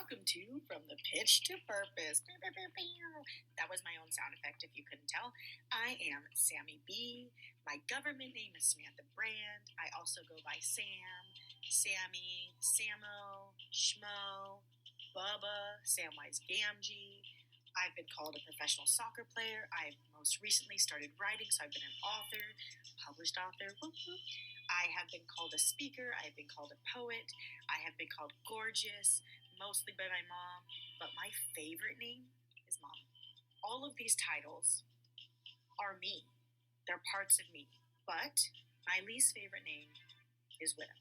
Welcome to From the Pitch to Purpose. That was my own sound effect if you couldn't tell. I am Sammie Bee. My government name is Samantha Brand. I also go by Sam, Sammy, Samo, Schmo, Bubba, Samwise Gamgee. I've been called a professional soccer player. I've most recently started writing, so I've been an author, published author. Whoop, whoop. I have been called a speaker. I have been called a poet. I have been called gorgeous, mostly by my mom. But my favorite name is Mom. All of these titles are me. They're parts of me. But my least favorite name is Widow.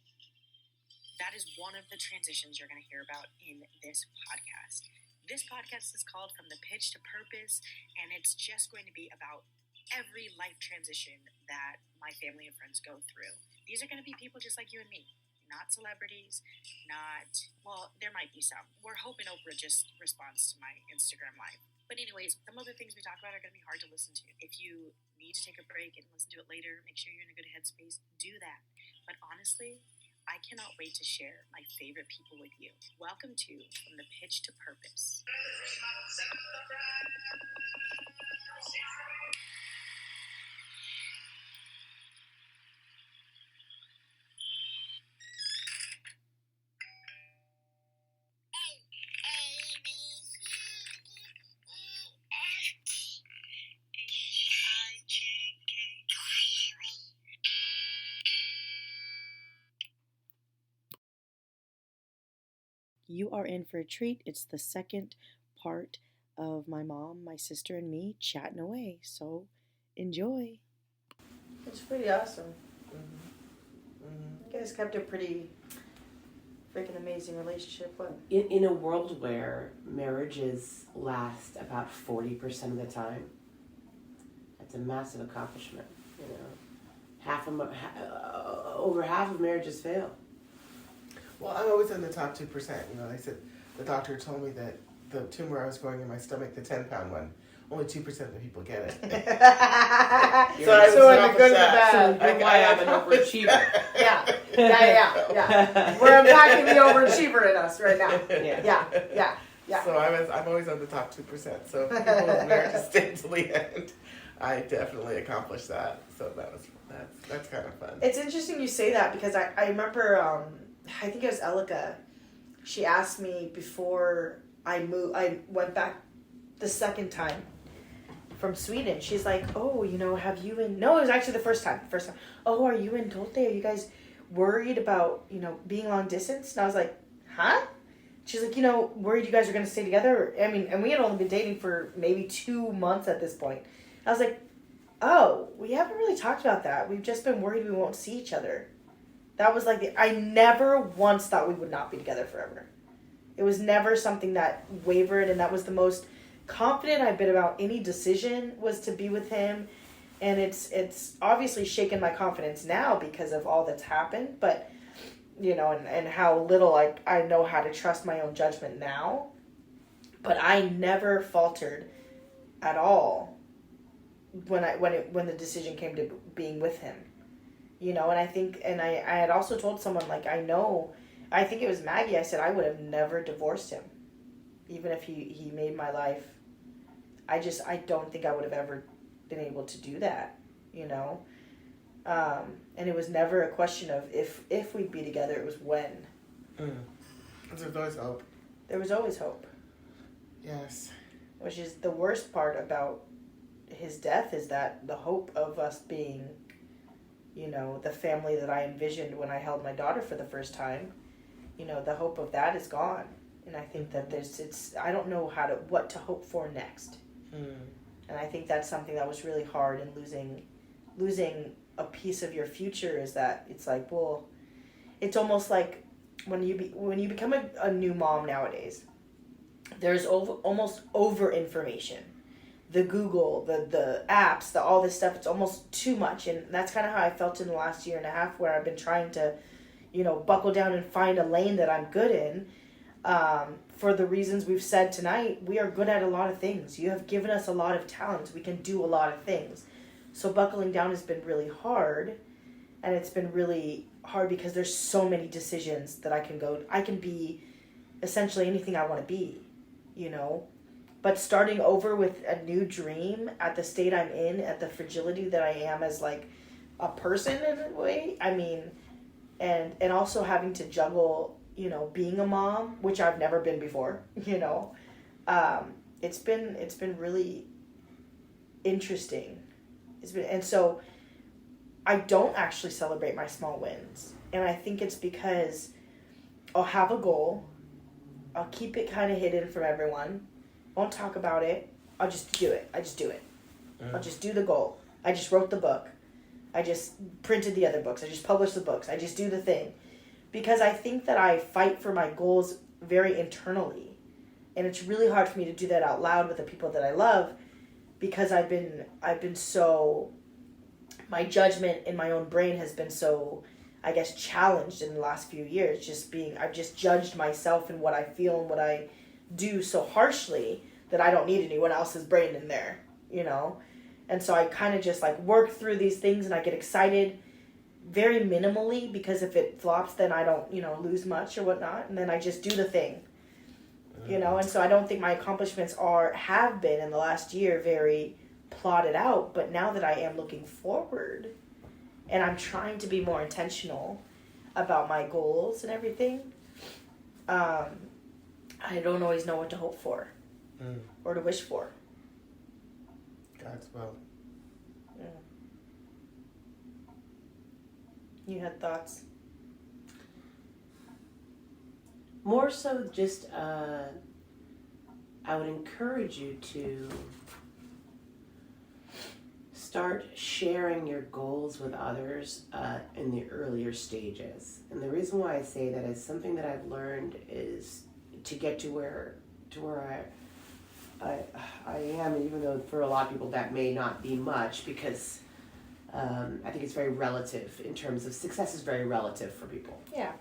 That is one of the transitions you're going to hear about in this podcast. This podcast is called From the Pitch to Purpose, and it's just going to be about every life transition that my family and friends go through. These are going to be people just like you and me, not celebrities, well, there might be some. We're hoping Oprah just responds to my Instagram live. But anyways, some other things we talk about are going to be hard to listen to. If you need to take a break and listen to it later, make sure you're in a good headspace, do that. But honestly, I cannot wait to share my favorite people with you. Welcome to From the Pitch to Purpose. You are in for a treat. It's the second part of my mom, my sister, and me chatting away. So enjoy. It's pretty awesome. You guys kept a pretty freaking amazing relationship. What? In a world where marriages last about 40% of the time, that's a massive accomplishment. You know, over half of marriages fail. Well, I'm always in the top 2%. You know, they said the doctor told me that the tumor I was growing in my stomach, the 10-pound one, only 2% of the people get it. So in the good and the bad. So why I'm an overachiever. Yeah. We're unpacking the overachiever in us right now. Yeah. So I'm always on the top 2%. So people's marriages stay till the end. I definitely accomplished that. So that's kind of fun. It's interesting you say that because I remember, I think it was Elika. She asked me before I went back the second time from Sweden. She's like, oh, have you and... No, it was actually the first time. Oh, are you and Dolte? Are you guys worried about, being long distance? And I was like, huh? She's like, worried you guys are going to stay together? I mean, and we had only been dating for maybe 2 months at this point. I was like, oh, we haven't really talked about that. We've just been worried we won't see each other. That was like, I never once thought we would not be together forever. It was never something that wavered, and that was the most confident I've been about any decision was to be with him. And it's obviously shaken my confidence now because of all that's happened, but, and how little I know how to trust my own judgment now. But I never faltered at all when the decision came to being with him. And I think, and I had also told someone, I think it was Maggie, I said I would have never divorced him. Even if he made my life, I don't think I would have ever been able to do that, and it was never a question of if we'd be together, it was when. There's always hope. There was always hope. Yes. Which is the worst part about his death, is that the hope of us being, the family that I envisioned when I held my daughter for the first time, the hope of that is gone. And I think that I don't know what to hope for next. And I think that's something that was really hard in losing a piece of your future, is that it's like, well, it's almost like when you become a new mom nowadays, there's almost over information. The Google, the apps, all this stuff, it's almost too much. And that's kind of how I felt in the last year and a half, where I've been trying to, buckle down and find a lane that I'm good in. For the reasons we've said tonight, we are good at a lot of things. You have given us a lot of talents. We can do a lot of things. So buckling down has been really hard. And it's been really hard because there's so many decisions that I can be essentially anything I want to be, you know. But starting over with a new dream at the state I'm in, at the fragility that I am as like a person in a way, I mean, and also having to juggle, you know, being a mom, which I've never been before, you know. It's been really interesting. And so I don't actually celebrate my small wins. And I think it's because I'll have a goal. I'll keep it kind of hidden from everyone. Won't talk about it. I'll just do it. I just do it. I'll just do the goal. I just wrote the book. I just printed the other books. I just published the books. I just do the thing. Because I think that I fight for my goals very internally. And it's really hard for me to do that out loud with the people that I love, because I've been so, my judgment in my own brain has been so, I guess, challenged in the last few years. I've just judged myself and what I feel and what I do so harshly that I don't need anyone else's brain in there, you know? And so I kind of just like work through these things, and I get excited very minimally, because if it flops, then I don't, you know, lose much or whatnot. And then I just do the thing, you know? And so I don't think my accomplishments have been in the last year very plotted out, but now that I am looking forward and I'm trying to be more intentional about my goals and everything, I don't always know what to hope for or to wish for. God's will. Yeah. You had thoughts? More so just, I would encourage you to start sharing your goals with others in the earlier stages. And the reason why I say that is something that I've learned is to get to where I am, even though for a lot of people that may not be much, because I think it's very relative in terms of success is very relative for people. Yeah.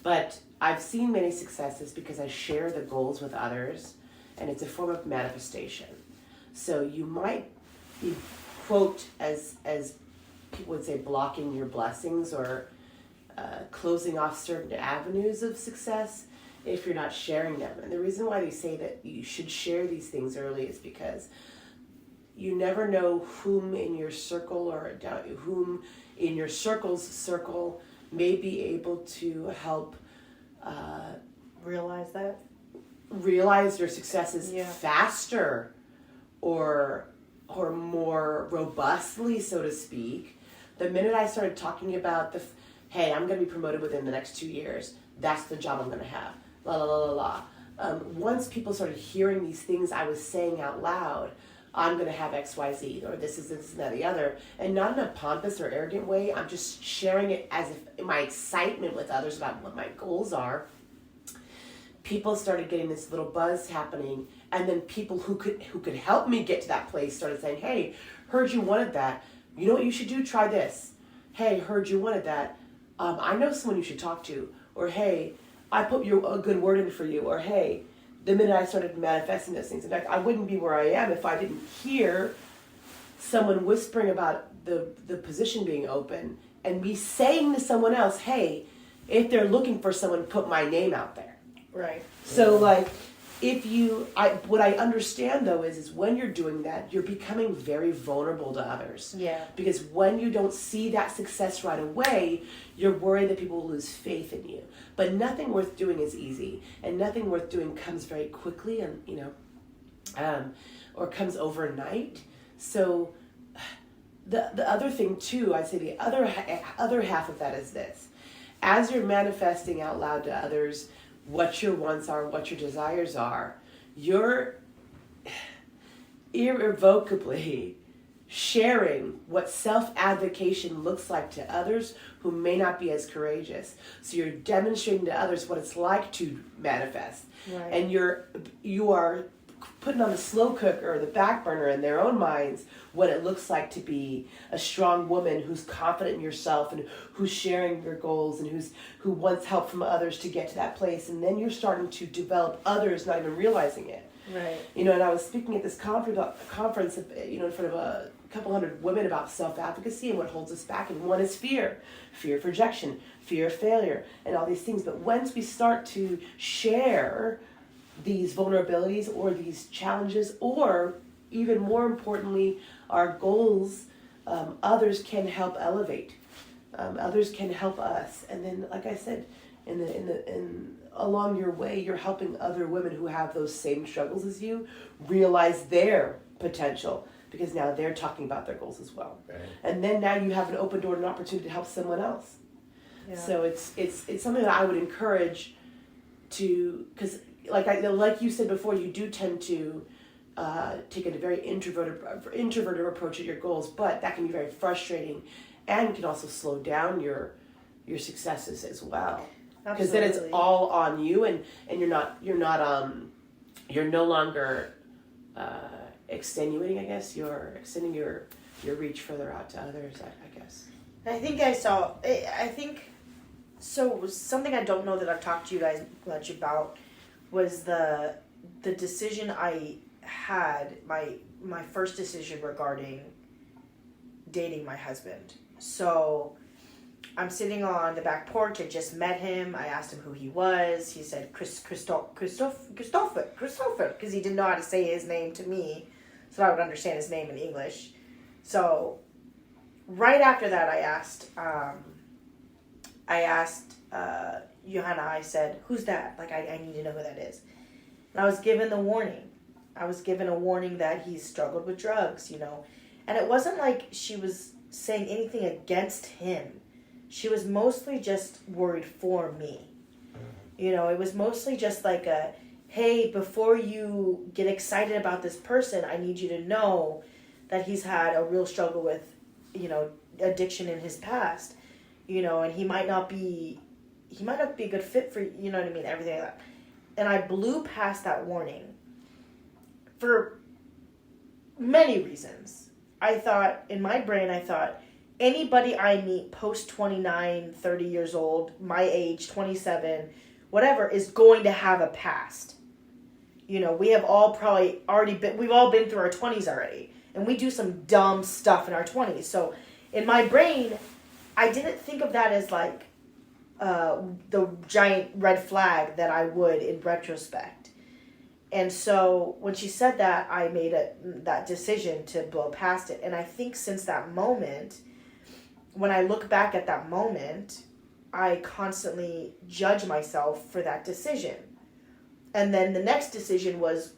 But I've seen many successes because I share the goals with others, and it's a form of manifestation. So you might be, quote, as people would say, blocking your blessings or closing off certain avenues of success if you're not sharing them. And the reason why they say that you should share these things early is because you never know whom in your circle or whom in your circle's circle may be able to help realize their successes faster or more robustly, so to speak. The minute I started talking about hey, I'm going to be promoted within the next 2 years, that's the job I'm going to have, la la la la la. Once people started hearing these things I was saying out loud, I'm going to have XYZ, or this is this and that, the other, and not in a pompous or arrogant way. I'm just sharing it as if my excitement with others about what my goals are. People started getting this little buzz happening, and then people who could help me get to that place started saying, hey, heard you wanted that. You know what you should do? Try this. Hey, heard you wanted that. I know someone you should talk to. Or hey, I put a good word in for you. Or hey, the minute I started manifesting those things. In fact, I wouldn't be where I am if I didn't hear someone whispering about the position being open and me saying to someone else, hey, if they're looking for someone, put my name out there. Right. So like, what I understand though is when you're doing that, you're becoming very vulnerable to others. Yeah. Because when you don't see that success right away, you're worried that people will lose faith in you. But nothing worth doing is easy, and nothing worth doing comes very quickly, and or comes overnight. So the other thing too, I say the other half of that is this: as you're manifesting out loud to others what your wants are, what your desires are, you're irrevocably sharing what self-advocation looks like to others who may not be as courageous. So you're demonstrating to others what it's like to manifest. Right. And you are putting on the slow cooker or the back burner in their own minds what it looks like to be a strong woman who's confident in yourself and who's sharing your goals and who wants help from others to get to that place. And then you're starting to develop others not even realizing it. Right. And I was speaking at this conference, in front of a couple hundred women about self-advocacy and what holds us back. And one is fear of rejection, fear of failure, and all these things. But once we start to share these vulnerabilities or these challenges, or even more importantly, our goals, others can help elevate. Others can help us. And then, like I said, along your way, you're helping other women who have those same struggles as you realize their potential, because now they're talking about their goals as well. Right. And then now you have an open door and an opportunity to help someone else. Yeah. So it's something that I would encourage to, because like you said before, you do tend to take a very introverted approach at your goals, but that can be very frustrating and can also slow down your successes as well. Because then it's all on you, and you're no longer extenuating, I guess. You're extending your reach further out to others, I guess. I think so. Something I don't know that I've talked to you guys much about was the decision I had, my first decision regarding dating my husband. So I'm sitting on the back porch. I just met him. I asked him who he was. He said Christopher, because he didn't know how to say his name to me, so I would understand his name in English. So right after that, I asked Johanna. I said, "Who's that? Like, I need to know who that is." And I was given the warning. I was given a warning that he struggled with drugs, and it wasn't like she was saying anything against him. She was mostly just worried for me. It was mostly just like hey, before you get excited about this person, I need you to know that he's had a real struggle with, addiction in his past, and he might not be a good fit for, you know what I mean, everything like that. And I blew past that warning for many reasons. In my brain, I thought, anybody I meet post 29, 30 years old, my age, 27, whatever, is going to have a past. We have all probably we've all been through our 20s already. And we do some dumb stuff in our 20s. So in my brain, I didn't think of that as like the giant red flag that I would in retrospect. And so when she said that, I made that decision to blow past it. And I think since that moment, when I look back at that moment, I constantly judge myself for that decision. And then the next decision was,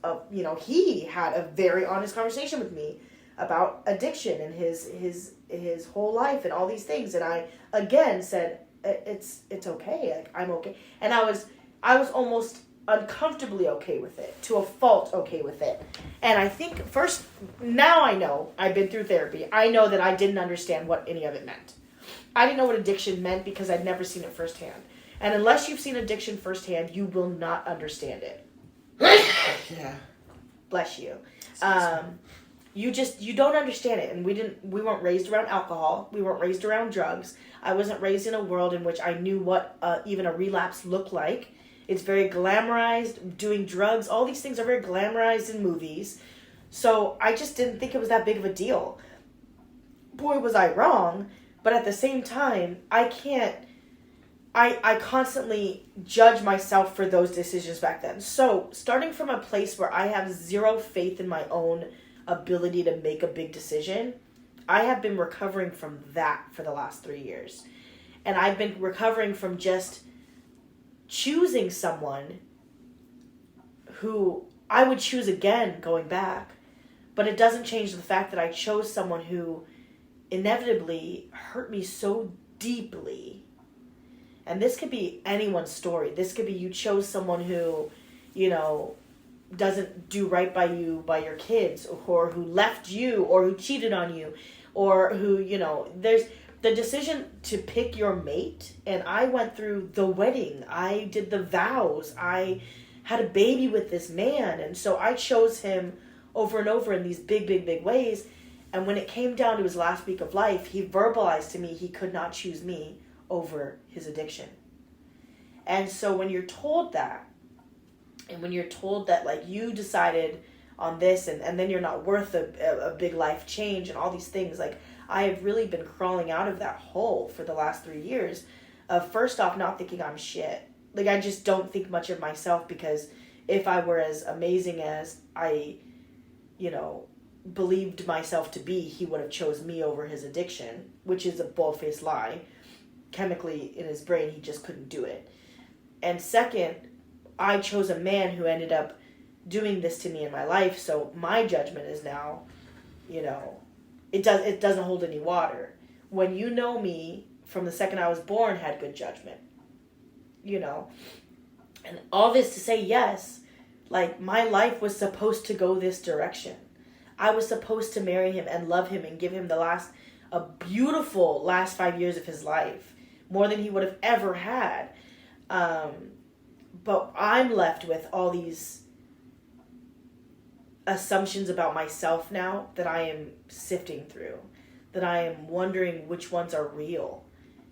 he had a very honest conversation with me about addiction and his whole life and all these things. And I again said, it's okay. Like, I'm okay. And I was almost uncomfortably okay with it, to a fault okay with it. And I think now I know, I've been through therapy, I know that I didn't understand what any of it meant. I didn't know what addiction meant because I'd never seen it firsthand. And unless you've seen addiction firsthand, you will not understand it. Yeah. Bless you. You don't understand it. And we weren't raised around alcohol. We weren't raised around drugs. I wasn't raised in a world in which I knew what even a relapse looked like. It's very glamorized. Doing drugs, all these things are very glamorized in movies. So I just didn't think it was that big of a deal. Boy, was I wrong. But at the same time, I constantly judge myself for those decisions back then. So starting from a place where I have zero faith in my own ability to make a big decision, I have been recovering from that for the last 3 years. And I've been recovering from just choosing someone who I would choose again going back. But it doesn't change the fact that I chose someone who inevitably hurt me so deeply. And this could be anyone's story. This could be you chose someone who, doesn't do right by you, by your kids, or who left you, or who cheated on you, or who, there's the decision to pick your mate. And I went through the wedding. I did the vows. I had a baby with this man. And so I chose him over and over in these big, big, big ways. And when it came down to his last week of life, he verbalized to me he could not choose me over his addiction. And so when you're told that, and when you're told that, like, you decided, on this, and then you're not worth a big life change and all these things. Like, I have really been crawling out of that hole for the last 3 years of, first off, not thinking I'm shit. Like, I just don't think much of myself, because if I were as amazing as I, believed myself to be, he would have chose me over his addiction, which is a bald-faced lie. Chemically in his brain, he just couldn't do it. And second, I chose a man who ended up doing this to me in my life, so my judgment is now, it doesn't hold any water. When you know me from the second I was born, had good judgment, and all this to say, yes, like, my life was supposed to go this direction. I was supposed to marry him and love him and give him a beautiful last 5 years of his life, more than he would have ever had. But I'm left with all these assumptions about myself now that I am sifting through, that I am wondering which ones are real,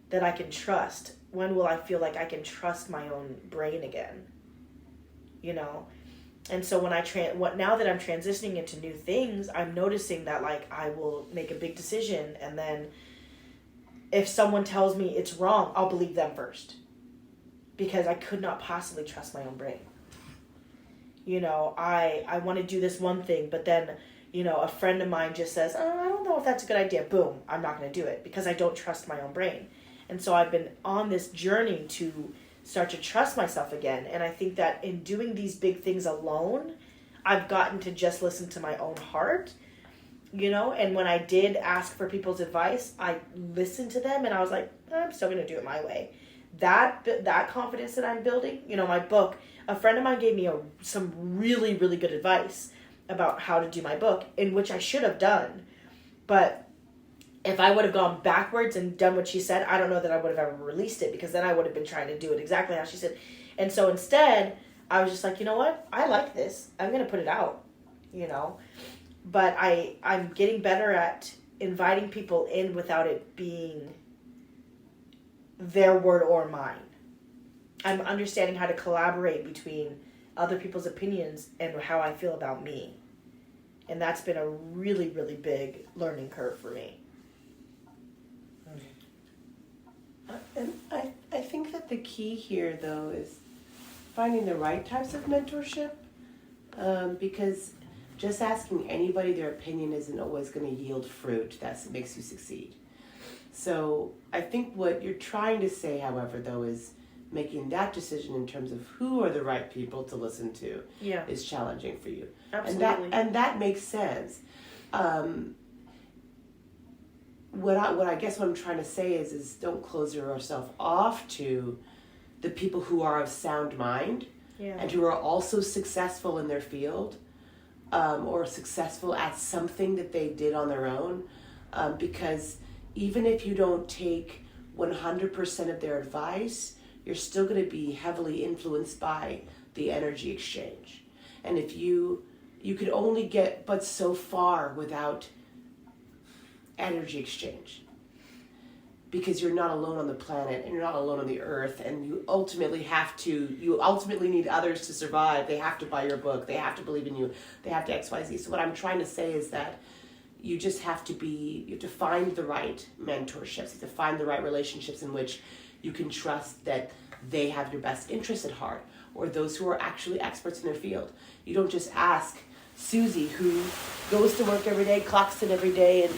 that I can trust. When will I feel like I can trust my own brain again? And so now that I'm transitioning into new things, I'm noticing that, like, I will make a big decision, and then if someone tells me it's wrong, I'll believe them first, because I could not possibly trust my own brain. I want to do this one thing, but then, a friend of mine just says, oh, I don't know if that's a good idea. Boom, I'm not going to do it, because I don't trust my own brain. And so I've been on this journey to start to trust myself again. And I think that in doing these big things alone, I've gotten to just listen to my own heart, and when I did ask for people's advice, I listened to them, and I was like, I'm still going to do it my way. That confidence that I'm building, my book, a friend of mine gave me some really, really good advice about how to do my book, in which I should have done. But if I would have gone backwards and done what she said, I don't know that I would have ever released it, because then I would have been trying to do it exactly how she said. And so instead, I was just like, you know what? I like this. I'm going to put it out, But I'm getting better at inviting people in without it being their word or mine. I'm understanding how to collaborate between other people's opinions and how I feel about me. And that's been a really, really big learning curve for me. And I think that the key here, though, is finding the right types of mentorship, because just asking anybody their opinion isn't always going to yield fruit that makes you succeed. So I think what you're trying to say, however, though, is making that decision in terms of who are the right people to listen to is challenging for you. Absolutely. And that makes sense. What I guess what I'm trying to say is don't close yourself off to the people who are of sound mind and who are also successful in their field, or successful at something that they did on their own, because even if you don't take 100% of their advice, you're still going to be heavily influenced by the energy exchange. And if you could only get but so far without energy exchange, because you're not alone on the planet and you're not alone on the earth, and you ultimately need others to survive. They have to buy your book, they have to believe in you, they have to XYZ. So what I'm trying to say is that you just have to find the right mentorships, you have to find the right relationships in which you can trust that they have your best interests at heart, or those who are actually experts in their field. You don't just ask Susie, who goes to work every day, clocks in every day, and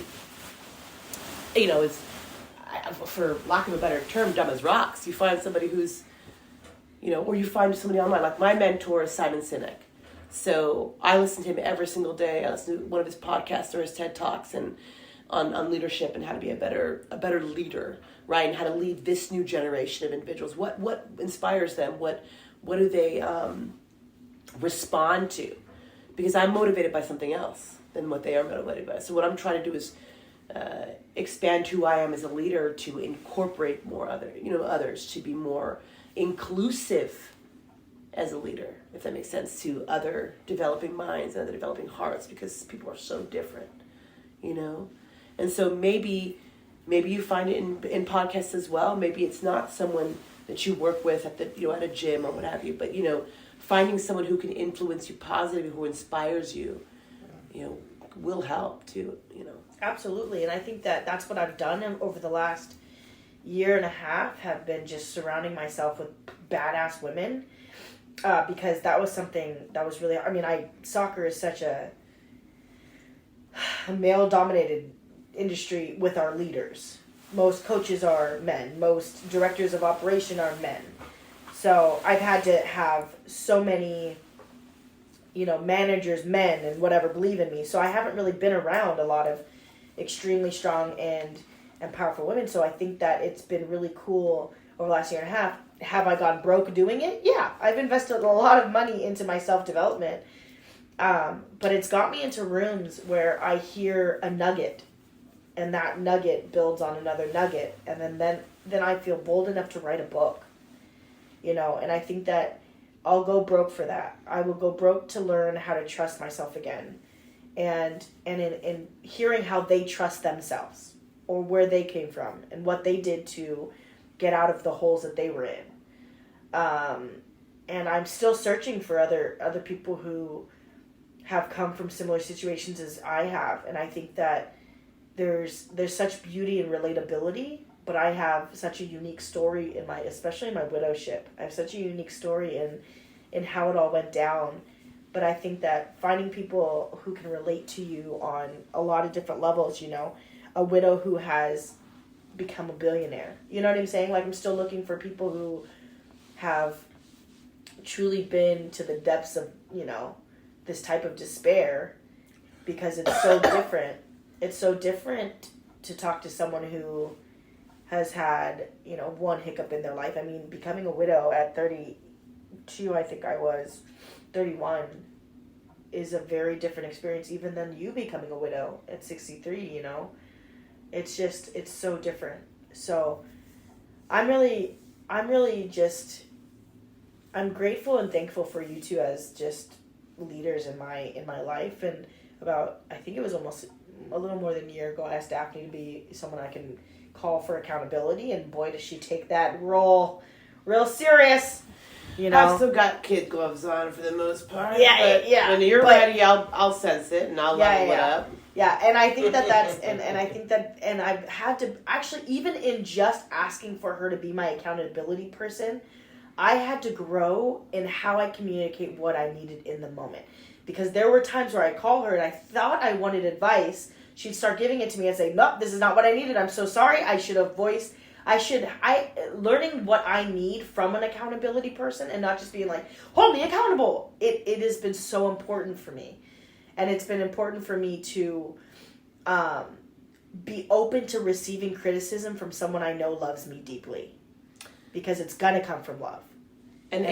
is, for lack of a better term, dumb as rocks. You find somebody who's, or you find somebody online. Like, my mentor is Simon Sinek. So I listen to him every single day. I listen to one of his podcasts or his TED Talks and on leadership and how to be a better leader, right? And how to lead this new generation of individuals. What inspires them? What do they respond to? Because I'm motivated by something else than what they are motivated by. So what I'm trying to do is expand who I am as a leader to incorporate more others, to be more inclusive as a leader, if that makes sense, to other developing minds and other developing hearts, because people are so different, And so maybe you find it in podcasts as well. Maybe it's not someone that you work with at a gym or what have you, but finding someone who can influence you positively, who inspires you, will help too, Absolutely. And I think that that's what I've done over the last year and a half, have been just surrounding myself with badass women, because that was something that was really, soccer is such a male dominated industry with our leaders. Most coaches are men. Most directors of operation are men. So I've had to have so many, managers, men and whatever, believe in me. So I haven't really been around a lot of extremely strong and powerful women. So I think that it's been really cool over the last year and a half. Have I gone broke doing it? Yeah. I've invested a lot of money into my self-development. But it's got me into rooms where I hear a nugget, and that nugget builds on another nugget. And then I feel bold enough to write a book, and I think that I'll go broke for that. I will go broke to learn how to trust myself again. And in hearing how they trust themselves, or where they came from and what they did to get out of the holes that they were in. And I'm still searching for other people who have come from similar situations as I have. And I think that there's such beauty and relatability, but I have such a unique story especially in my widowship. I have such a unique story in how it all went down. But I think that finding people who can relate to you on a lot of different levels, a widow who has become a billionaire. You know what I'm saying? Like, I'm still looking for people who have truly been to the depths of, this type of despair, because it's so different. It's so different to talk to someone who has had, one hiccup in their life. I mean, becoming a widow at 32, I think I was, 31, is a very different experience even than you becoming a widow at 63, It's so different. So I'm grateful and thankful for you two as just leaders in my life. And I think it was almost a little more than a year ago, I asked Daphne to be someone I can call for accountability, and boy, does she take that role real serious. I've still got kid gloves on for the most part. Yeah, but yeah. When you're ready, I'll sense it and I'll level it up. Yeah, and I think that's and I think that, and I've had to actually, even in just asking for her to be my accountability person, I had to grow in how I communicate what I needed in the moment. Because there were times where I call her and I thought I wanted advice. She'd start giving it to me and say, "No, this is not what I needed. I'm so sorry. Learning what I need from an accountability person, and not just being like, hold me accountable." It has been so important for me. And it's been important for me to be open to receiving criticism from someone I know loves me deeply. Because it's going to come from love. And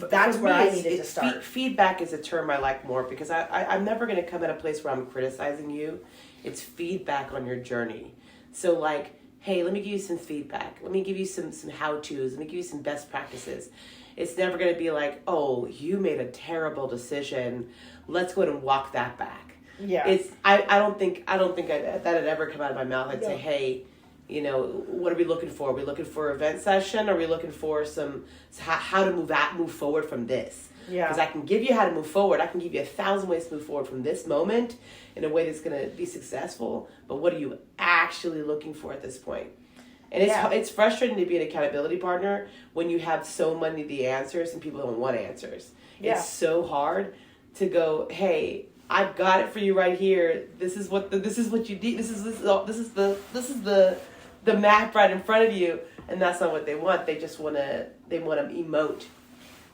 that's where I needed to start. Feedback is a term I like more, because I'm never going to come at a place where I'm criticizing you. It's feedback on your journey. So like, hey, let me give you some feedback. Let me give you some how-tos. Let me give you some best practices. It's never going to be like, oh, you made a terrible decision. Let's go ahead and walk that back. Yeah. I don't think that had ever come out of my mouth. I'd say, hey, what are we looking for? Are we looking for an event session? Are we looking for how to move forward from this? Yeah. Because I can give you how to move forward. I can give you 1,000 ways to move forward from this moment in a way that's going to be successful. But what are you actually looking for at this point? And it's frustrating to be an accountability partner when you have so many of the answers and people don't want answers. Yeah. It's so hard to go, hey, I've got it for you right here. This is what you need. This is the map right in front of you, and that's not what they want. They just want to emote.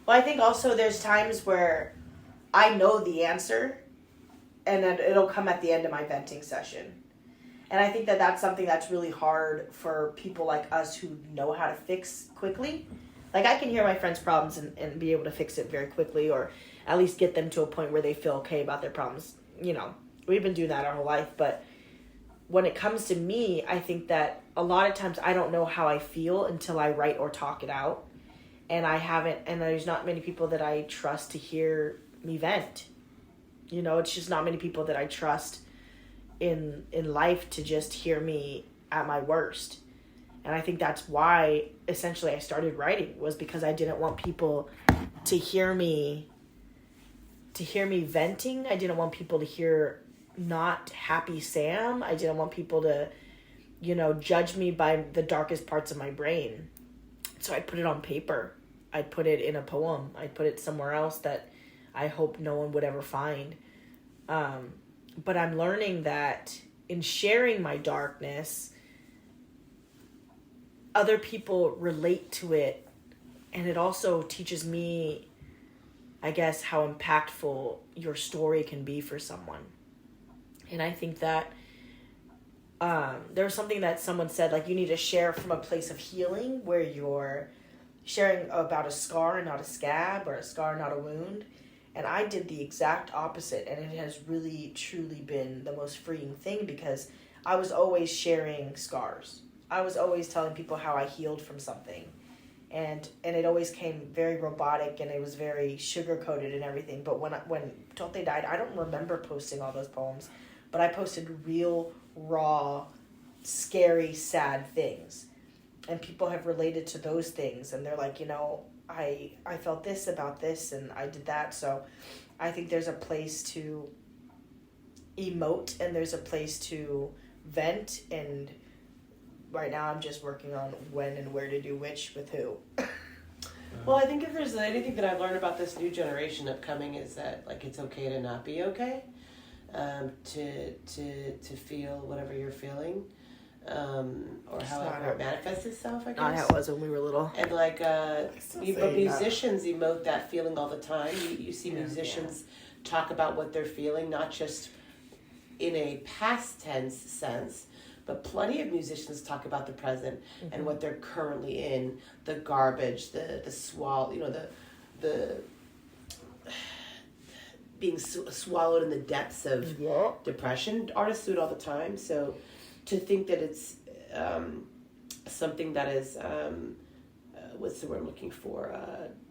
Well, I think also there's times where I know the answer, and then it'll come at the end of my venting session. And I think that that's something that's really hard for people like us who know how to fix quickly. Like, I can hear my friends' problems and be able to fix it very quickly, or at least get them to a point where they feel okay about their problems. We've been doing that our whole life. But when it comes to me, I think that a lot of times I don't know how I feel until I write or talk it out. And there's not many people that I trust to hear me vent. It's just not many people that I trust in life to just hear me at my worst. And I think that's why essentially I started writing, was because I didn't want people to hear me venting. I didn't want people to hear not happy Sam. I didn't want people to, judge me by the darkest parts of my brain. So I put it on paper. I put it in a poem. I put it somewhere else that I hope no one would ever find. But I'm learning that in sharing my darkness, other people relate to it. And it also teaches me, I guess, how impactful your story can be for someone. And I think that there was something that someone said, like, you need to share from a place of healing where you're sharing about a scar and not a scab, or a scar, not a wound. And I did the exact opposite, and it has really, truly been the most freeing thing, because I was always sharing scars. I was always telling people how I healed from something. And it always came very robotic, and it was very sugar-coated and everything. But when Tote died, I don't remember posting all those poems, but I posted real, raw, scary, sad things. And people have related to those things, and they're like, I felt this about this, and I did that. So I think there's a place to emote, and there's a place to vent, and right now I'm just working on when and where to do which with who. Well, I think if there's anything that I've learned about this new generation upcoming is that, like, it's okay to not be okay, to feel whatever you're feeling, or however it manifests itself, I guess. Not how it was when we were little. And like, but musicians emote that feeling all the time. You see musicians talk about what they're feeling, not just in a past tense sense, but plenty of musicians talk about the present and what they're currently in, the garbage, the swallow, the being swallowed in the depths of depression. Artists do it all the time. So to think that it's something that is, what's the word I'm looking for,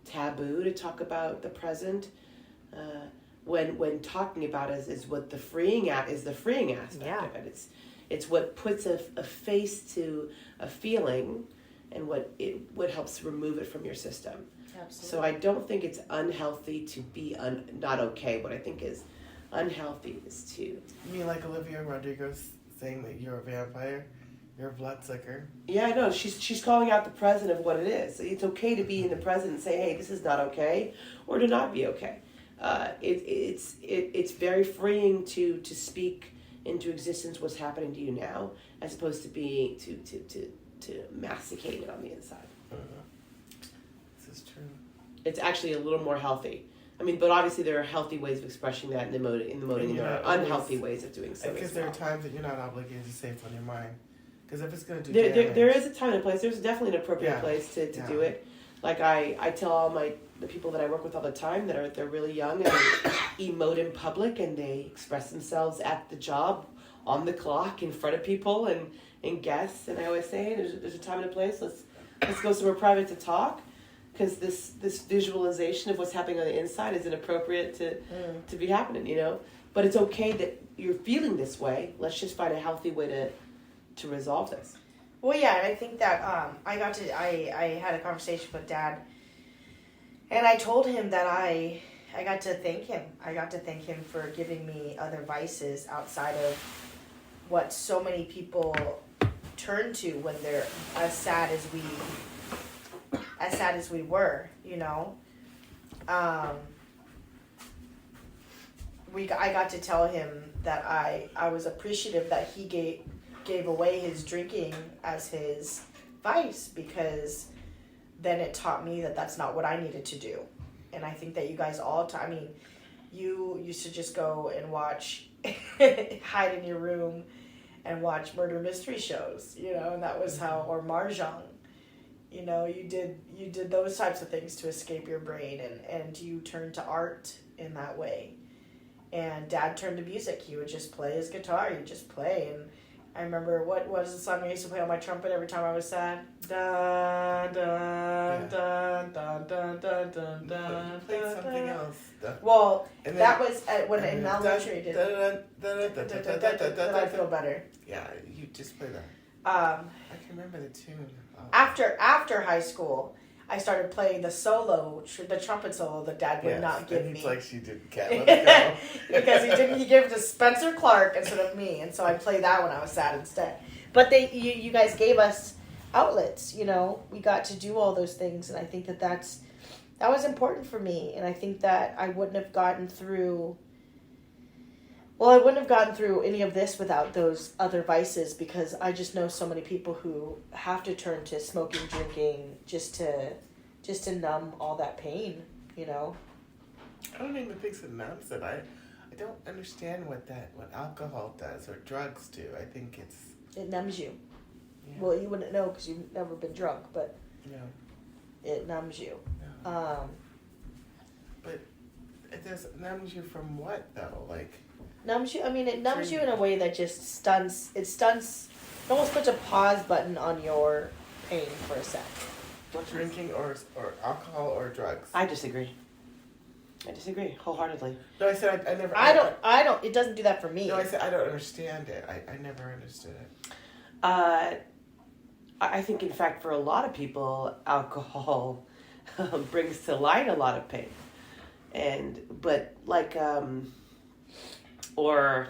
taboo to talk about the present, when talking about it is what the freeing aspect of it. It's what puts a face to a feeling, and what helps remove it from your system. Absolutely. So I don't think it's unhealthy to be not okay. What I think is unhealthy is to... You mean like Olivia Rodrigo saying that you're a vampire? You're a bloodsucker? Yeah, no, she's calling out the present of what it is. It's okay to be in the present and say, hey, this is not okay, or to not be okay. It's very freeing to speak into existence what's happening to you now, as opposed to being to masticate it on the inside. This is true. It's actually a little more healthy. I mean, but obviously there are healthy ways of expressing that in the emoting, and there are unhealthy ways of doing so. Because there are times that you're not obligated to say what's on your mind. Because if it's going to do damage... There is a time and place. There's definitely an appropriate place to do it. Like I tell all the people that I work with all the time that they're really young, and they emote in public, and they express themselves at the job, on the clock, in front of people and guests. And I always say, there's a time and a place. Let's go somewhere private to talk, because this visualization of what's happening on the inside isn't appropriate to be happening, But it's okay that you're feeling this way. Let's just find a healthy way to resolve this. Well, yeah, I think that I had a conversation with Dad, and I told him that I got to thank him. I got to thank him for giving me other vices outside of what so many people turn to when they're as sad as we were, I got to tell him that I was appreciative that he gave away his drinking as his vice, because then it taught me that that's not what I needed to do. And I think that you guys you used to just go and watch, hide in your room and watch murder mystery shows, and that was how, or Mahjong, you did those types of things to escape your brain, and you turned to art in that way. And Dad turned to music. He would just play his guitar. He'd just play. And I remember, what was the song I used to play on my trumpet every time I was sad? Dun, dun, dun, dun, dun, dun, dun, dun. You played something else. Well, that was when in elementary. Then I feel better. Yeah, you just play that. I can remember the tune. After high school, I started playing the trumpet solo that Dad would not give and me. he's like, she didn't get let it go. Because he gave it to Spencer Clark instead of me, and so I played that when I was sad instead. But you guys gave us outlets, you know. We got to do all those things, and I think that was important for me, and I think that I wouldn't have gotten through any of this without those other vices, because I just know so many people who have to turn to smoking, drinking, just to numb all that pain, you know. I don't even think it numbs it. I don't understand what alcohol does or drugs do. I think it numbs you. Yeah. Well, you wouldn't know because you've never been drunk, but it numbs you. No. But it numbs you from what though? Like numbs you. I mean, it numbs you in a way that just stuns. It almost puts a pause button on your pain for a sec. Drinking or alcohol or drugs. I disagree wholeheartedly. No, I said I never. I don't. It doesn't do that for me. No, I said I don't understand it. I never understood it. I think, in fact, for a lot of people, alcohol brings to light a lot of pain, or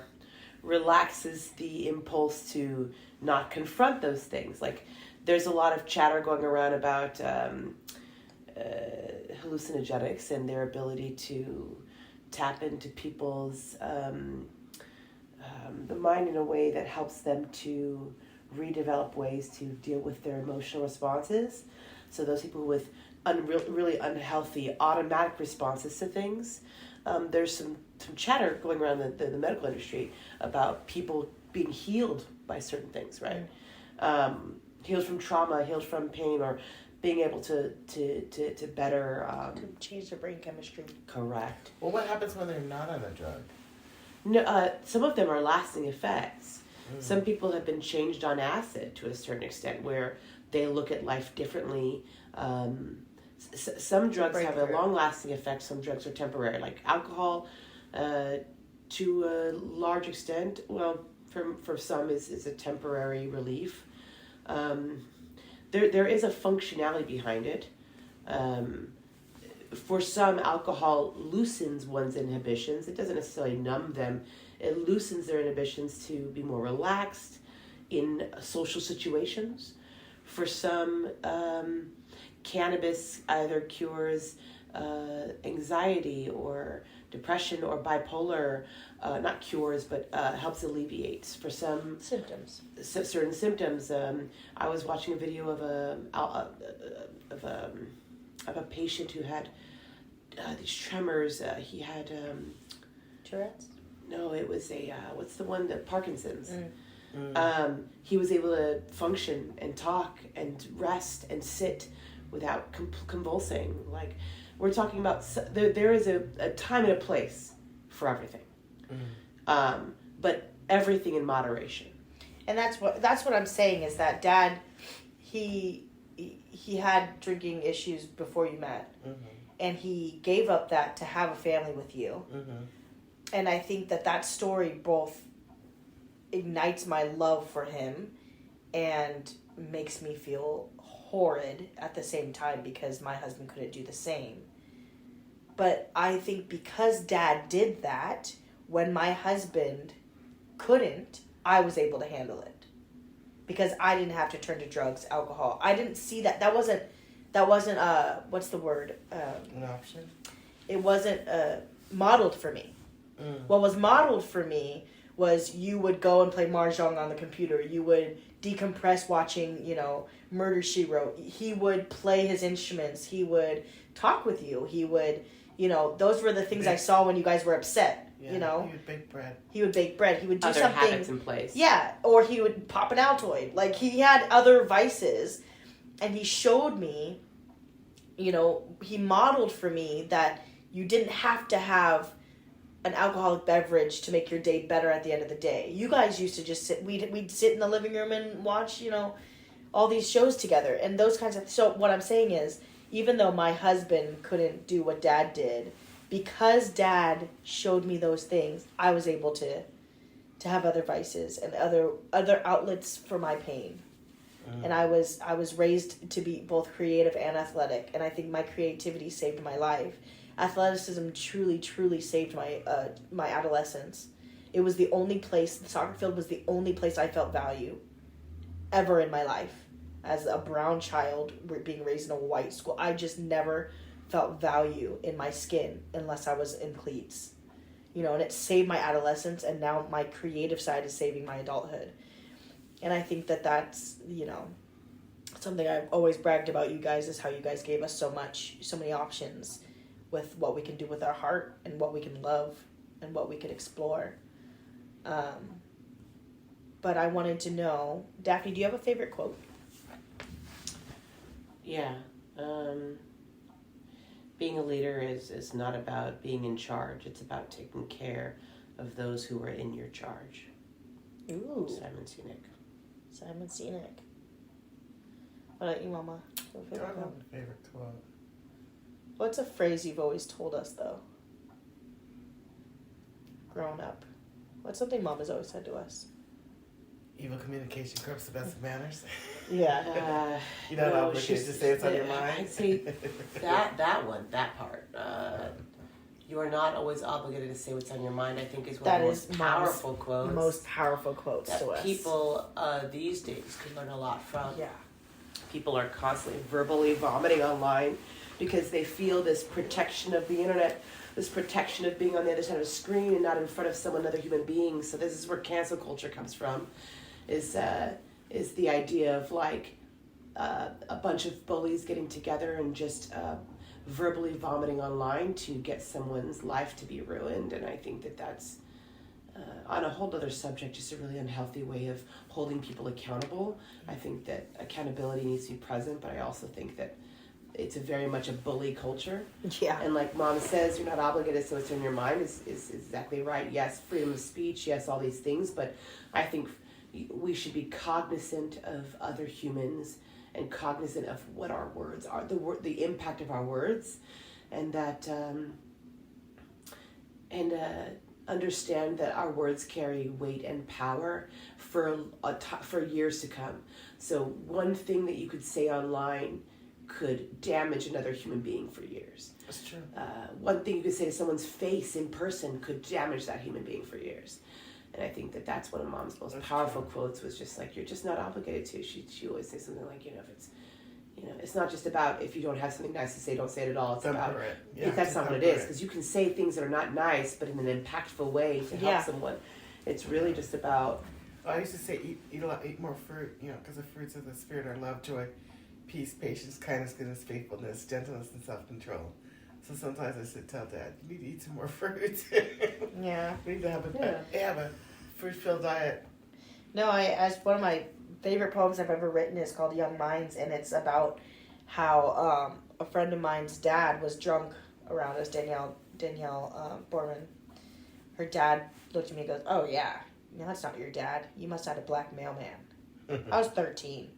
relaxes the impulse to not confront those things. Like, there's a lot of chatter going around about hallucinogenics and their ability to tap into people's the mind in a way that helps them to redevelop ways to deal with their emotional responses. So those people with really unhealthy automatic responses to things, there's some chatter going around the medical industry about people being healed by certain things, right? Healed from trauma, healed from pain, or being able to better to change their brain chemistry. Correct. Well, what happens when they're not on a drug? No, some of them are lasting effects. Some people have been changed on acid to a certain extent, where they look at life differently. Some drugs have a long-lasting effect. Some drugs are temporary, like alcohol. To a large extent, well, for some is a temporary relief. There is a functionality behind it. For some, alcohol loosens one's inhibitions. It doesn't necessarily numb them. It loosens their inhibitions to be more relaxed in social situations. For some, cannabis either cures anxiety or depression or bipolar, not cures, but helps alleviate for some symptoms. Certain symptoms. I was watching a video of a patient who had these tremors. He had Tourette's? No, it was what's the one? The Parkinson's. He was able to function and talk and rest and sit without convulsing. Like, we're talking about, there is a time and a place for everything, but everything in moderation. And that's what I'm saying is that Dad, he had drinking issues before you met, and he gave up that to have a family with you. And I think that story both ignites my love for him and makes me feel horrid at the same time, because my husband couldn't do the same. But I think because Dad did that, when my husband couldn't, I was able to handle it. Because I didn't have to turn to drugs, alcohol. I didn't see that. That wasn't what's the word? An option? It wasn't modeled for me. What was modeled for me was you would go and play Mahjong on the computer. You would decompress watching, Murder, She Wrote. He would play his instruments. He would talk with you. He would, those were the things I saw when you guys were upset, He would bake bread. He would bake bread. He would do other something. habits in place. Yeah, or he would pop an Altoid. Like, he had other vices, and he showed me, he modeled for me that you didn't have to have an alcoholic beverage to make your day better at the end of the day. You guys used to just sit, we'd sit in the living room and watch, all these shows together and those kinds of, so what I'm saying is, even though my husband couldn't do what Dad did, because Dad showed me those things, I was able to have other vices and other outlets for my pain. And I was raised to be both creative and athletic, and I think my creativity saved my life. Athleticism truly saved my adolescence. It was the only place, the soccer field was the only place I felt value ever in my life. As a brown child being raised in a white school, I just never felt value in my skin unless I was in cleats. And it saved my adolescence, and now my creative side is saving my adulthood. And I think that's, something I've always bragged about you guys is how you guys gave us so many options with what we can do with our heart and what we can love and what we could explore. But I wanted to know, Daphne, do you have a favorite quote? Yeah. Being a leader is not about being in charge. It's about taking care of those who are in your charge. Ooh. Simon Sinek. What about you, Mama? I don't have a favorite quote. What's a phrase you've always told us, though? Growing up. What's something Mom has always said to us? Evil communication corrupts the best of manners. Yeah. You're not obligated to say what's on your mind. I'd say that part. You are not always obligated to say what's on your mind, I think is one of the most powerful quotes. Most powerful quotes that to us. People these days can learn a lot from. Yeah. People are constantly verbally vomiting online because they feel this protection of the internet, this protection of being on the other side of a screen and not in front of another human being. So this is where cancel culture comes from, is the idea of like a bunch of bullies getting together and just verbally vomiting online to get someone's life to be ruined. And I think that's on a whole other subject, just a really unhealthy way of holding people accountable. I think that accountability needs to be present, but I also think that it's very much a bully culture. Yeah. And like Mom says, you're not obligated to say what's in your mind is exactly right. Yes, freedom of speech, yes, all these things, but I think we should be cognizant of other humans and cognizant of what our words are, the impact of our words, and that understand that our words carry weight and power for years to come. So one thing that you could say online could damage another human being for years. That's true. One thing you could say to someone's face in person could damage that human being for years. And I think that's one of Mom's most powerful quotes was just like, you're just not obligated to. She always says something like, if it's, it's not just about if you don't have something nice to say, don't say it at all. It's about, that's not what it is. Because you can say things that are not nice, but in an impactful way to help someone. It's really just about... I used to say eat more fruit, because the fruits of the Spirit are love, joy, peace, patience, kindness, goodness, faithfulness, gentleness, and self-control. So sometimes I tell Dad, you need to eat some more fruit. Yeah. We need to have a fruit-filled diet. No, as one of my favorite poems I've ever written is called Young Minds, and it's about how a friend of mine's dad was drunk around us, Danielle Borman. Her dad looked at me and goes, "Oh yeah, no, that's not your dad. You must have had a black mailman." I was 13.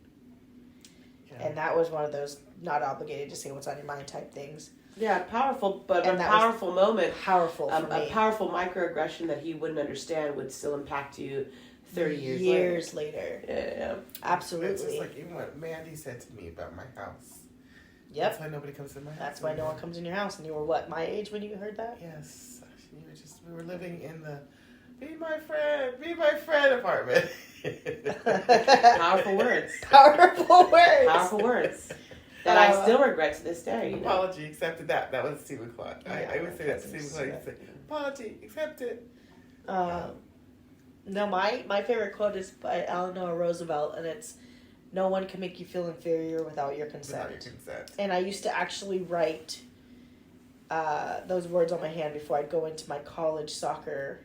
Yeah. And that was one of those not obligated to say what's on your mind type things. Yeah, powerful, but a powerful moment. Powerful for me. A powerful microaggression that he wouldn't understand would still impact you 30 years later. Yeah. Absolutely. It's just like even what Mandy said to me about my house. Yep. That's why nobody comes in my house. That's why no one comes in your house. And you were what, my age when you heard that? Yes. We were living in the be my friend apartment. Powerful words. Powerful words. Powerful words. That I still regret to this day. Apology accepted that. That was Stephen Clark. I would say that to Stephen Clark. Say, apology accepted. No, my favorite quote is by Eleanor Roosevelt, and it's, "No one can make you feel inferior without your consent." Without your consent. And I used to actually write those words on my hand before I'd go into my college soccer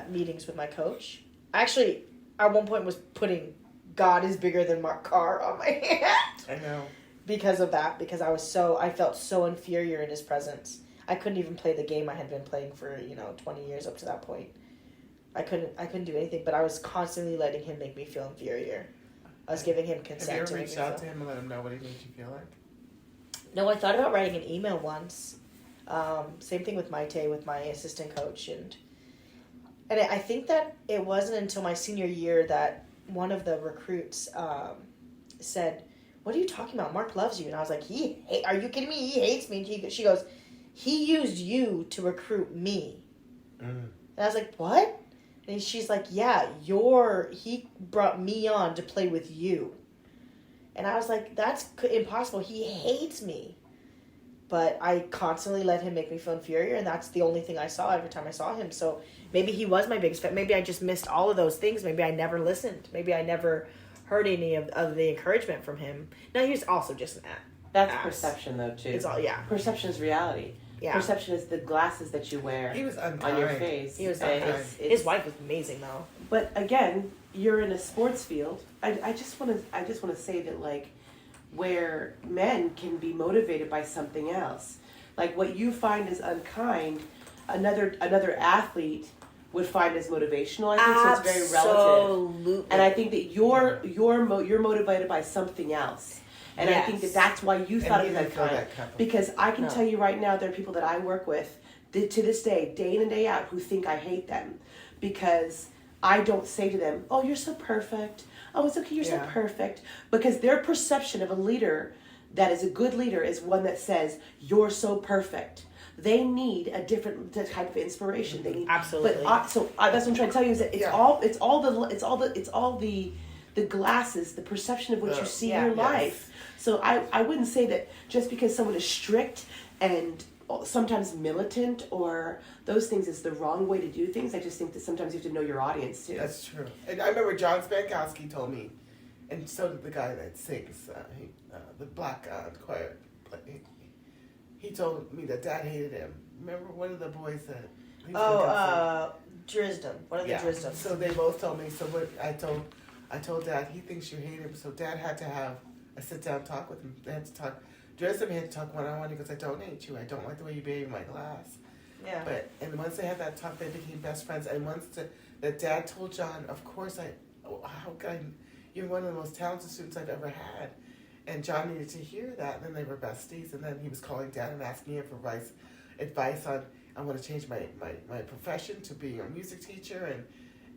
meetings with my coach. I actually, at one point, was putting "God is bigger than Mark Carr" on my hand. I know. Because of that, because I felt so inferior in his presence. I couldn't even play the game I had been playing for 20 years up to that point. I couldn't do anything, but I was constantly letting him make me feel inferior. I was giving him consent. Have you ever reached out to him and let him know what he made you feel like? No, I thought about writing an email once. Same thing with Maite, with my assistant coach, and I think that it wasn't until my senior year that one of the recruits said, "What are you talking about? Mark loves you." And I was like, are you kidding me? He hates me. And she goes, "He used you to recruit me." And I was like, "What?" And she's like, "Yeah, he brought me on to play with you." And I was like, "That's impossible. He hates me." But I constantly let him make me feel inferior, and that's the only thing I saw every time I saw him. So maybe he was my biggest fan. Maybe I just missed all of those things. Maybe I never listened. Maybe I never heard any of the encouragement from him. No, he was also just an That's ass. Perception, though, too. It's all, yeah. Perception is reality. Yeah. Perception is the glasses that you wear He was unkind. on your face. He was And unkind. His wife was amazing, though. But again, you're in a sports field. I just want to say that, like, where men can be motivated by something else, like what you find as unkind, another athlete would find as motivational. I think so. It's very relative. Absolutely. And I think that you're motivated by something else. And I think that that's why you thought it was unkind. Because I can tell you right now, there are people that I work with to this day in and day out, who think I hate them because I don't say to them, "Oh, you're so perfect. Oh, it's okay, you're so perfect." Because their perception of a leader that is a good leader is one that says, "You're so perfect." They need a different type of inspiration. They need absolutely. But that's what I'm trying to tell you is that it's all the glasses, the perception of what you see in your life. So I wouldn't say that just because someone is strict and sometimes militant or those things is the wrong way to do things. I just think that sometimes you have to know your audience too. That's true. And I remember John Spankowski told me, and so did the guy that sings, the black choir. He told me that Dad hated him. Remember one of the boys that... Drisden. One of the Drisden. So they both told me. So what I told Dad, he thinks you hate him. So Dad had to have a sit-down talk with him. They had to talk. Drisden had to talk one-on-one. He goes, "I don't hate you. I don't like the way you behave in my class." Yeah. And once they had that talk, they became best friends. And once that Dad told John, "Of course you're one of the most talented students I've ever had." And John needed to hear that, and then they were besties. And then he was calling Dad and asking him for advice on, "I want to change my profession to being a music teacher, and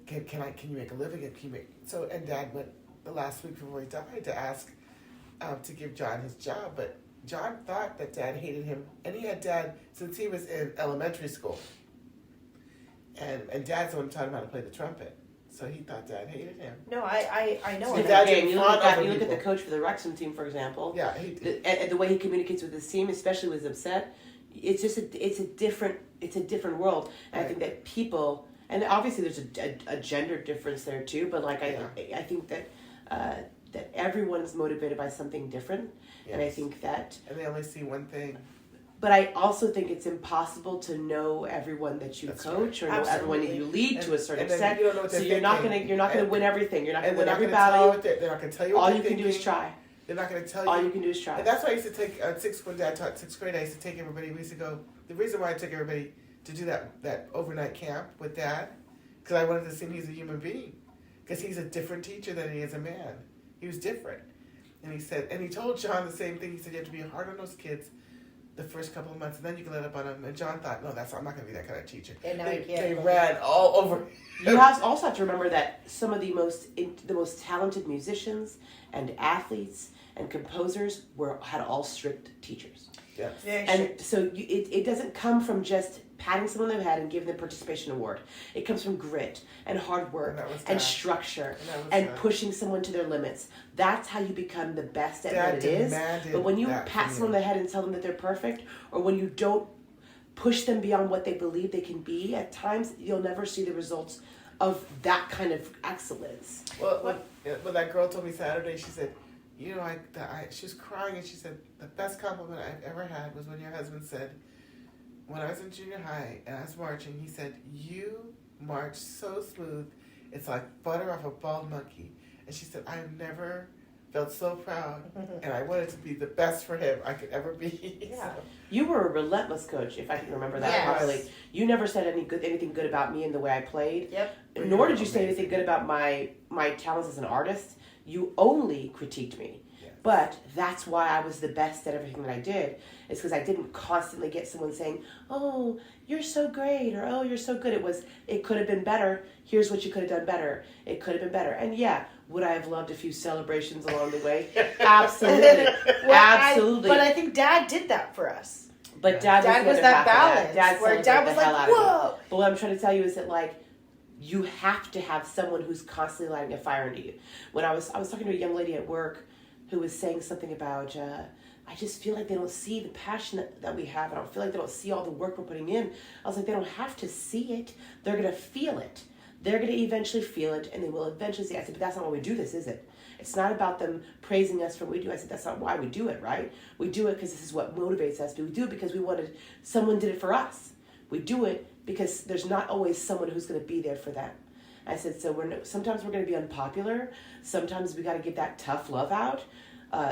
can you make a living? And Dad went the last week before he died to ask to give John his job, but John thought that Dad hated him, and he had Dad since he was in elementary school. And Dad's the one who taught him how to play the trumpet. So he thought Dad hated him. No, I know. So And Dad You look at the coach for the Wrexham team, for example. Yeah, the way he communicates with his team, especially when he's upset, it's just it's a different world. And I think that people, and obviously there's a gender difference there too. But like I think that that everyone's motivated by something different, and I think that. And they only see one thing. But I also think it's impossible to know everyone that you coach or know everyone that you lead to a certain extent. So you're not gonna win everything. You're not gonna win every battle. They're not gonna tell you. All you can do is try. They're not gonna tell you. All you can do is try. And that's why I used to take when Dad taught sixth grade. I used to take everybody. We used to go. The reason why I took everybody to do that overnight camp with Dad, because I wanted to see him. He's a human being, because he's a different teacher than he is a man. He was different, and he told John the same thing. He said you have to be hard on those kids the first couple of months, and then you can let up on them. And John thought, no, I'm not going to be that kind of teacher. And now they ran all over. You also have to remember that some of the most talented musicians and athletes and composers had all strict teachers. Yes. And so it doesn't come from just patting someone on the head and giving them a participation award. It comes from grit and hard work and structure and pushing someone to their limits. That's how you become the best at what it is. But when you pat someone on the head and tell them that they're perfect, or when you don't push them beyond what they believe they can be, at times you'll never see the results of that kind of excellence. Well, when that girl told me Saturday, she said, she was crying, and she said, the best compliment I've ever had was when your husband said, when I was in junior high and I was marching, he said, "You march so smooth, it's like butter off a bald monkey." And she said, "I've never felt so proud, and I wanted to be the best for him I could ever be." Yeah. You were a relentless coach, if I can remember that properly. You never said anything good about me and the way I played. Yep. Nor did you say anything good about my talents as an artist. You only critiqued me. Yes. But that's why I was the best at everything that I did. Is because I didn't constantly get someone saying, "Oh, you're so great," or "Oh, you're so good." It could have been better. Here's what you could have done better. It could have been better. And yeah, would I have loved a few celebrations along the way? Absolutely. Absolutely. But I think Dad did that for us. But Dad was that balance where Dad was like, "Whoa." But what I'm trying to tell you is that, like, you have to have someone who's constantly lighting a fire into you. When I was talking to a young lady at work who was saying something about, I just feel like they don't see the passion that we have. I don't feel like they don't see all the work we're putting in. I was like, they don't have to see it. They're going to feel it. They're going to eventually feel it, and they will eventually see it. I said, but that's not why we do this, is it? It's not about them praising us for what we do. I said, that's not why we do it, right? We do it because this is what motivates us. We do it because someone did it for us. We do it because there's not always someone who's going to be there for them. I said, so sometimes we're going to be unpopular. Sometimes we got to get that tough love out.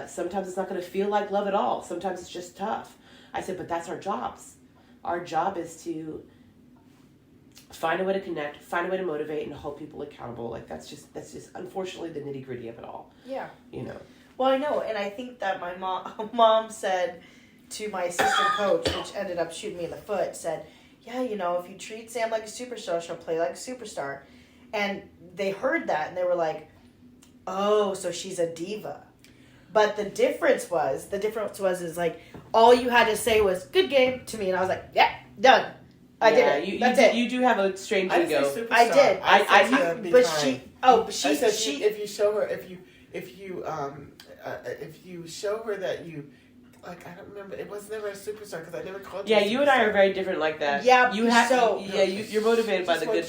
Sometimes it's not going to feel like love at all. Sometimes it's just tough. I said, but that's our jobs. Our job is to find a way to connect, find a way to motivate, and hold people accountable. Like that's just unfortunately the nitty gritty of it all. Yeah. You know. Well, I know, and I think that my mom said to my assistant coach, which ended up shooting me in the foot, said, yeah, you know, if you treat Sam like a superstar, she'll play like a superstar. And they heard that, and they were like, oh, so she's a diva. But the difference was is like, all you had to say was, good game, to me. And I was like, yeah, done. I did it. That's it. You do have a strange ego. I did. If you show her, if you show her that you, like, I don't remember, it was never a superstar because I never called you. Yeah, you and I are very different like that. Yeah, you have you're motivated by the good.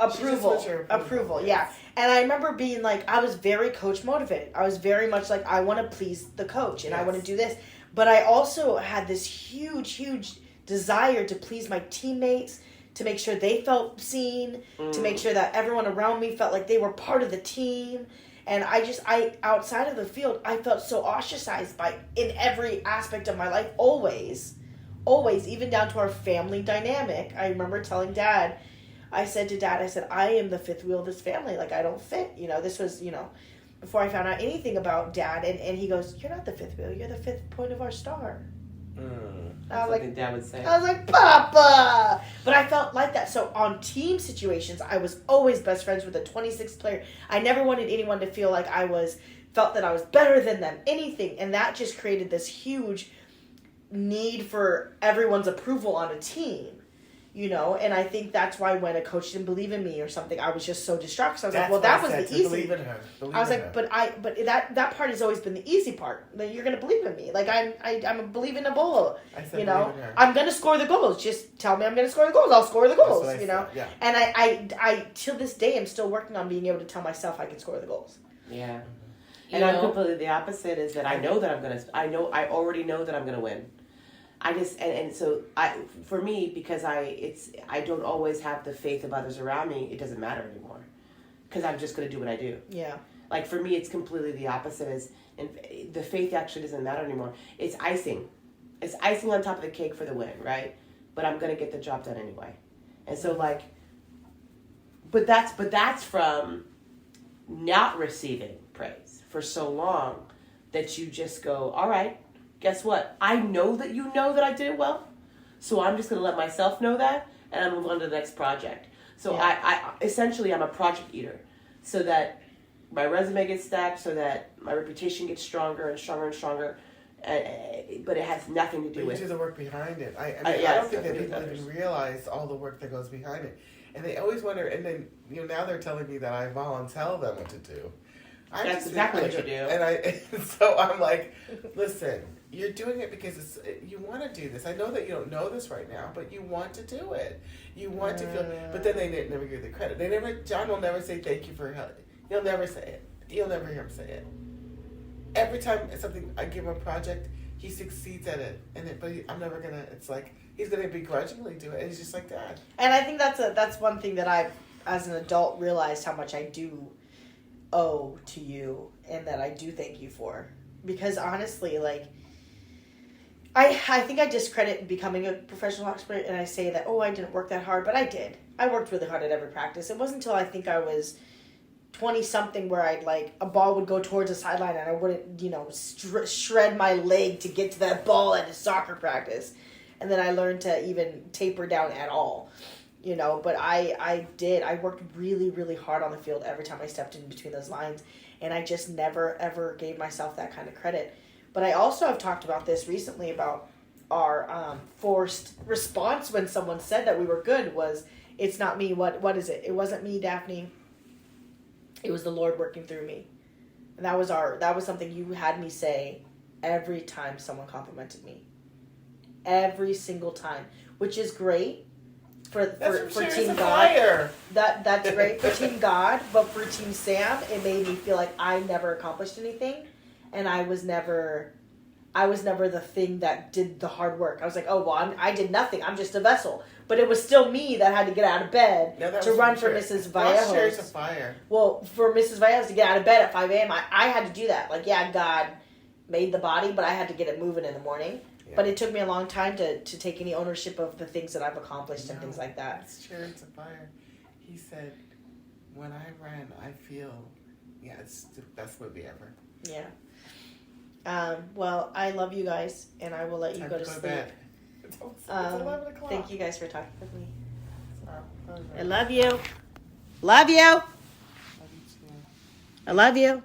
Approval. Yeah, and I remember being like, I was very coach motivated. I was very much like, I want to please the coach and I want to do this, but I also had this huge desire to please my teammates, to make sure they felt seen, to make sure that everyone around me felt like they were part of the team. And I outside of the field, I felt so ostracized in every aspect of my life, always, even down to our family dynamic. I remember telling Dad, I said to Dad, I am the fifth wheel of this family. Like, I don't fit. You know, this was, before I found out anything about Dad. And he goes, you're not the fifth wheel. You're the fifth point of our star. That's something Dad would say. I was like, Papa! But I felt like that. So on team situations, I was always best friends with a 26th player. I never wanted anyone to feel like felt that I was better than them, anything. And that just created this huge need for everyone's approval on a team. And I think that's why when a coach didn't believe in me or something, I was just so distraught. So I was like, well, that was the easy. Believe in her. I was like, but that part has always been the easy part. That you're gonna believe in me. Like I'm a believing a bull. I'm gonna score the goals. Just tell me I'm gonna score the goals. I'll score the goals. Yeah. And I till this day am still working on being able to tell myself I can score the goals. Yeah. And I'm completely the opposite. Is that I already know that I'm gonna win. I just so for me, because I don't always have the faith of others around me, it doesn't matter anymore, because I'm just going to do what I do. Yeah. Like for me, it's completely the opposite. And the faith actually doesn't matter anymore. It's icing. It's icing on top of the cake for the win, right? But I'm going to get the job done anyway. And so but that's from not receiving praise for so long that you just go, all right. Guess what? I know that you know that I did it well, so I'm just going to let myself know that, and I'm move on to the next project. So I essentially I'm a project eater, so that my resume gets stacked, so that my reputation gets stronger and stronger and stronger. But it has nothing to do with. You do the work behind it. I don't think that people even realize all the work that goes behind it, and they always wonder. And then now they're telling me that I tell them what to do. That's exactly what you do. And so I'm like, listen. You're doing it because you want to do this. I know that you don't know this right now, but you want to do it. You want to feel. But then they never give the credit. John will never say thank you for help. He'll never say it. You'll never hear him say it. Every time I give him a project, he succeeds at it. But I'm never gonna. It's like he's gonna begrudgingly do it. And he's just like that. And I think that's one thing that I've, as an adult, realized how much I do owe to you, and that I do thank you for. Because honestly, I think I discredit becoming a professional expert, and I say that, I didn't work that hard, but I did. I worked really hard at every practice. It wasn't until I think I was 20 something where I'd like a ball would go towards the sideline and I wouldn't, shred my leg to get to that ball at a soccer practice. And then I learned to even taper down at all, but I worked really, really hard on the field every time I stepped in between those lines. And I just never, ever gave myself that kind of credit. But I also have talked about this recently about our forced response when someone said that we were good was, it's not me. What is it? It wasn't me, Daphne. It was the Lord working through me. And that was something you had me say every time someone complimented me. Every single time. Which is great for Team God. That's great for Team God, but for Team Sam, it made me feel like I never accomplished anything. And I was never the thing that did the hard work. I was like, oh, well, I did nothing. I'm just a vessel. But it was still me that had to get out of bed to run for Mrs. Vallejo's. Well, for Mrs. Vallejo's to get out of bed at 5 a.m., I had to do that. Like, yeah, God made the body, but I had to get it moving in the morning. Yeah. But it took me a long time to take any ownership of the things that I've accomplished and things like that. It's Chariots of Fire. He said, when I ran, I feel, it's the best movie ever. Yeah. Well, I love you guys, and I will let you go to sleep. It's 11 o'clock. Thank you guys for talking with me. I love you. Love you. I love you.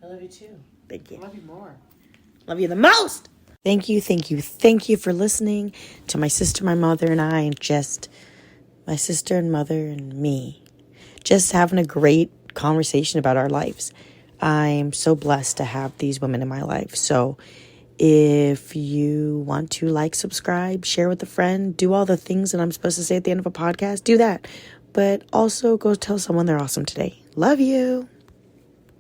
I love you too. Thank you. I love you more. Love you the most. Thank you for listening to my sister, my mother, and I, and just my sister and mother and me. Just having a great conversation about our lives. I'm so blessed to have these women in my life. So if you want to subscribe, share with a friend, do all the things that I'm supposed to say at the end of a podcast, do that. But also go tell someone they're awesome today. Love you.